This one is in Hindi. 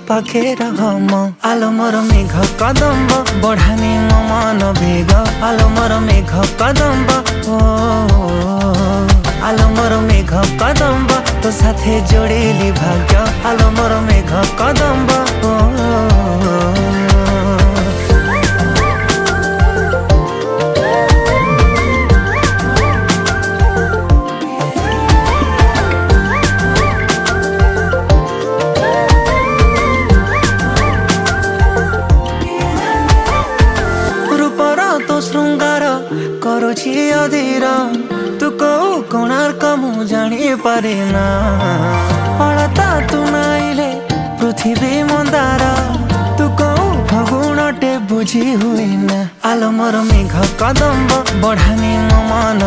पाखे रहम आलो मोर मेघ कदम्ब बढ़ानी मो मन बेग आलो मोर मेघ कदम्ब ओ आलो मोर मेघ कदम्ब तो साथे जोड़ेली भाग्य आलो मोर मेघ कदम्ब तो श्रृंगार करुछि अधीर तू कौ कोणार्क मु जानी पारे ना अलता तू नाइले पृथ्वी मंदार तू कौ फगुणटे बुझी हुए ना आलो मोर मेघ कदम्ब बढ़ानी मो मन